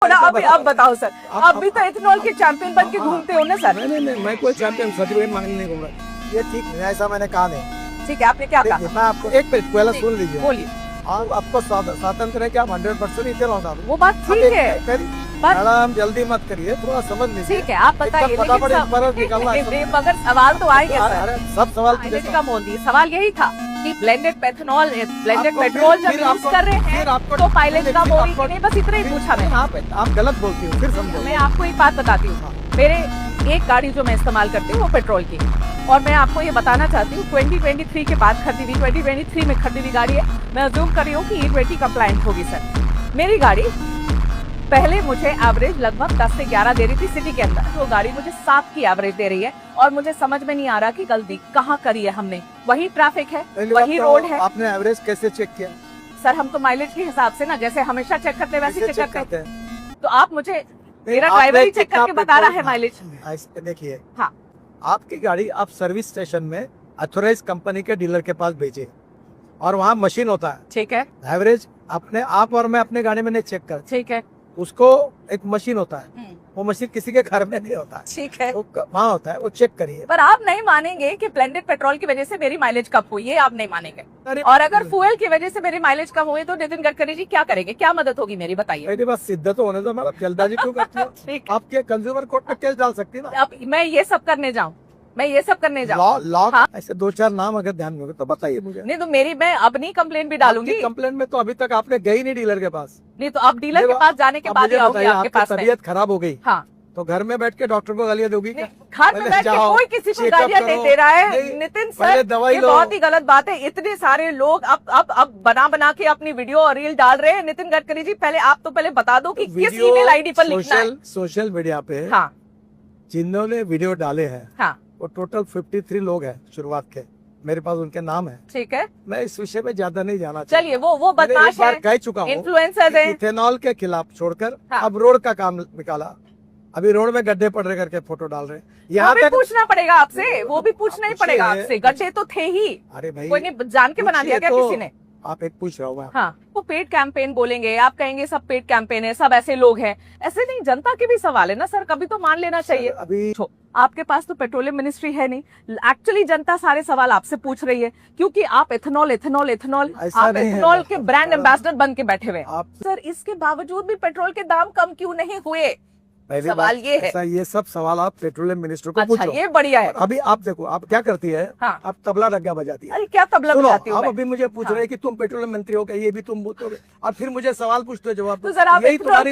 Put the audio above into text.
ना अब बताओ सर, आप भी तो इथेनॉल के चैंपियन बन के घूमते हो ना सर। नहीं, मैं कोई चैंपियन सर्टिफिकेट मांगने नहीं घूम रहा। ये ठीक नहीं, ऐसा मैंने कहा नहीं। ठीक है, आपने क्या कहा? मैं आपको एक मिनट पहले सुन लीजिए। बोलिए। आपको स्वातंत्र है कि आप 100% इथेनॉल डालो। वो बात ठीक है, मैडम जल्दी मत करिए, थोड़ा समझ लीजिए। ठीक है, आप बताइए। मगर सवाल तो आएंगे सर, सब सवाल का बोल दिए। सवाल यही था कि ब्लेंडेड पेट्रोल जब यूज कर रहे हैं तो माइलेज कम हो रही है नहीं, बस इतना ही पूछा मैं। आप गलत बोलती हो, फिर समझो। मैं आपको एक बात बताती हूँ, मेरे एक गाड़ी जो मैं इस्तेमाल करती हूँ वो पेट्रोल की, और मैं आपको ये बताना चाहती हूँ 2023 के बाद खरीदी हुई, 2023 में खरीदी हुई गाड़ी है। मैं अज्यूम कर रही हूँ कि E20 कंप्लायंट होगी सर। मेरी गाड़ी पहले मुझे एवरेज लगभग 10 से 11 दे रही थी सिटी के अंदर, तो गाड़ी मुझे 7 की एवरेज दे रही है, और मुझे समझ में नहीं आ रहा कि गलती कहाँ करी है हमने। वही ट्रैफिक है, वही रोड है। आपने एवरेज कैसे चेक किया? सर हम तो माइलेज के हिसाब से ना, जैसे हमेशा चेक करते वैसे चेक करते हैं। तो आप मुझे, मेरा ड्राइवर ही चेक करके बता रहा है माइलेज। देखिए, हाँ, आपकी गाड़ी आप सर्विस स्टेशन में अथोराइज कंपनी के डीलर के पास भेजिए, और वहाँ मशीन होता है। ठीक है, एवरेज अपने आप और मैं अपने गाड़ी में नहीं चेक कर। ठीक है, उसको एक मशीन होता है, वो मशीन किसी के घर में नहीं होता है। ठीक है, वहाँ होता है, वो चेक करिए। पर आप नहीं मानेंगे कि ब्लेंडेड पेट्रोल की वजह से मेरी माइलेज कम हुई है, आप नहीं मानेंगे। और अगर फ्यूल की वजह से मेरी माइलेज कम हुई तो नितिन गडकरी जी क्या करेंगे, क्या मदद होगी मेरी, बताइए। मेरी बात सिद्धत होने दो, मतलब जल्दबाजी क्यों करती हो? आपके कंज्यूमर कोर्ट में केस डाल सकती है ना। अब मैं ये सब करने जाऊँ, मैं ये सब करने जाऊँ? लॉ हाँ? ऐसे 2-4 नाम अगर ध्यान में होगा तो बताइए मुझे। नहीं तो मेरी, मैं अपनी कंप्लेन भी डालूंगी। कंप्लेन में तो अभी तक आपने गई नहीं डीलर के पास। नहीं तो अब डीलर के पास जाने के बाद ही आऊंगी आपके पास। तबीयत खराब हो गई, हाँ, तो घर में बैठ के डॉक्टर को गालियां दोगी क्या? घर में बैठ के कोई किसी को गालियां नहीं दे रहा है नितिन सर, दवाई ये बहुत ही गलत बात है। इतने सारे लोग अब बना के अपनी वीडियो और रील डाल रहे हैं। नितिन गडकरी जी पहले आप तो पहले बता दो कि किस ईमेल आईडी पर लिखना है। सोशल मीडिया पे हाँ, जिन्होंने वीडियो डाले हैं, हाँ, वो टोटल 53 लोग हैं शुरुआत के, मेरे पास उनके नाम है। ठीक है, मैं इस विषय में ज्यादा नहीं जाना चलिए, वो बदमाश है, कह चुका हूँ, इन्फ्लुएंसर्स है। इथेनॉल के खिलाफ छोड़कर हाँ। अब रोड का काम निकाला। अभी रोड में गड्ढे पड़ रहे करके फोटो डाल रहे हैं। यहाँ भी पूछना पड़ेगा आपसे, वो भी पूछना ही पड़ेगा आपसे। गड्ढे तो थे ही, अरे भाई, कोई नहीं जान के बना दिया क्या किसी ने? आप एक पूछ रहा हूँ। हाँ, वो पेड कैंपेन बोलेंगे, आप कहेंगे सब पेड कैंपेन है, सब ऐसे लोग हैं। ऐसे नहीं, जनता के भी सवाल है ना सर, कभी तो मान लेना चाहिए। अभी आपके पास तो पेट्रोलियम मिनिस्ट्री है नहीं, एक्चुअली जनता सारे सवाल आपसे पूछ रही है, क्योंकि आप इथेनॉल आप इथेनॉल के ब्रांड एम्बेसडर बन के बैठे हुए। सर इसके बावजूद भी पेट्रोल के दाम कम क्यों नहीं हुए? सवाल ये है। ये सब सवाल आप पेट्रोलियम मिनिस्टर को पूछो। ये बढ़िया है। अभी आप देखो, आप क्या करती है? हाँ। आप तबला रग्गा बजाती है। अरे क्या तबला बजाती हूँ? आप अभी मुझे पूछ रहे हैं कि तुम पेट्रोलियम मंत्री हो क्या, ये भी तुम बोलोगे, और फिर मुझे सवाल पूछते हो जवाब। तो जरा आप यही तुम्हारी